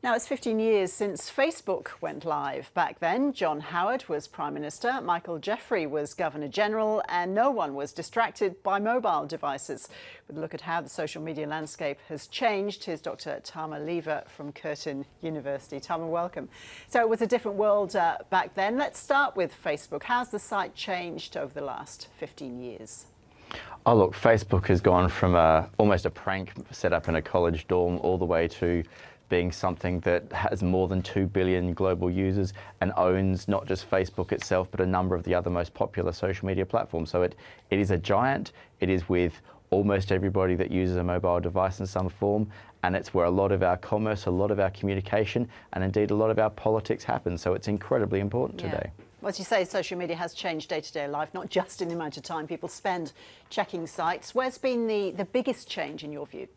Now, it's 15 years since Facebook went live. Back then, John Howard was Prime Minister, Michael Jeffrey was Governor General, and no one was distracted by mobile devices. With a look at how the social media landscape has changed, here's Dr. Tama from Curtin University. Tama, welcome. So it was a different world back then. Let's start with Facebook. How's the site changed over the last 15 years? Oh look, Facebook has gone from almost a prank set up in a college dorm all the way to being something that has more than 2 billion global users and owns not just Facebook itself, but a number of the other most popular social media platforms. So it is a giant. It is with almost everybody that uses a mobile device in some form, and it's where a lot of our commerce, a lot of our communication, and indeed a lot of our politics happen. So it's incredibly important today. Well, as you say, social media has changed day-to-day life, not just in the amount of time people spend checking sites. Where's been the biggest change in your view?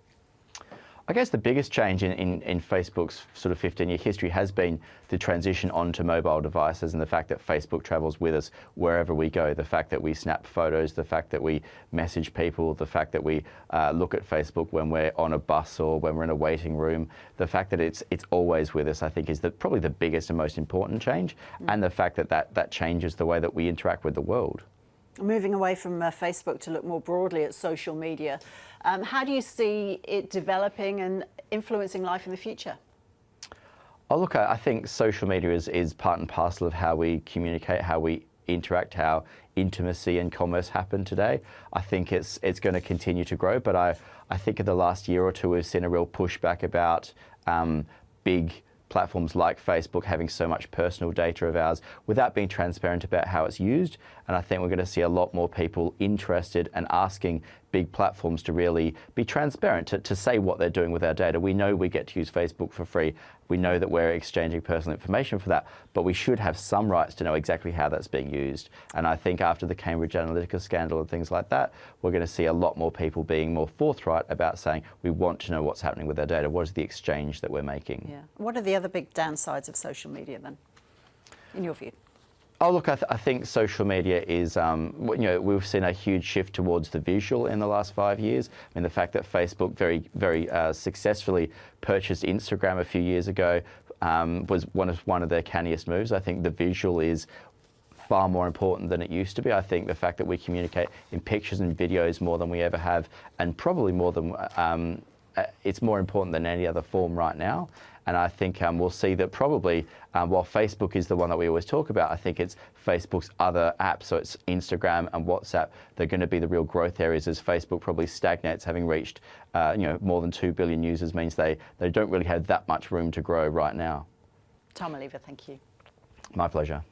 I guess the biggest change in Facebook's sort of 15-year history has been the transition onto mobile devices and the fact that Facebook travels with us wherever we go, the fact that we snap photos, the fact that we message people, the fact that we look at Facebook when we're on a bus or when we're in a waiting room, the fact that it's always with us, I think is probably the biggest and most important change, and the fact that changes the way that we interact with the world. Moving away from Facebook to look more broadly at social media, how do you see it developing and influencing life in the future? Oh, look, I think social media is part and parcel of how we communicate, how we interact, how intimacy and commerce happen today. I think it's going to continue to grow, but I think in the last year or two we've seen a real pushback about big platforms like Facebook having so much personal data of ours without being transparent about how it's used. And I think we're going to see a lot more people interested and asking big platforms to really be transparent, to say what they're doing with our data. We know we get to use Facebook for free. We know that we're exchanging personal information for that, but we should have some rights to know exactly how that's being used. And I think after the Cambridge Analytica scandal and things like that, we're going to see a lot more people being more forthright about saying, we want to know what's happening with our data. What is the exchange that we're making? Yeah. What are the other big downsides of social media then, in your view? Oh, look, I think social media is, we've seen a huge shift towards the visual in the last 5 years. I mean, the fact that Facebook very successfully purchased Instagram a few years ago was one of their canniest moves. I think the visual is far more important than it used to be. I think the fact that we communicate in pictures and videos more than we ever have, and probably more than, it's more important than any other form right now. And I think we'll see that probably, while Facebook is the one that we always talk about, I think it's Facebook's other apps, so it's Instagram and WhatsApp, they're going to be the real growth areas as Facebook probably stagnates, having reached more than 2 billion users means they don't really have that much room to grow right now. Tama, thank you. My pleasure.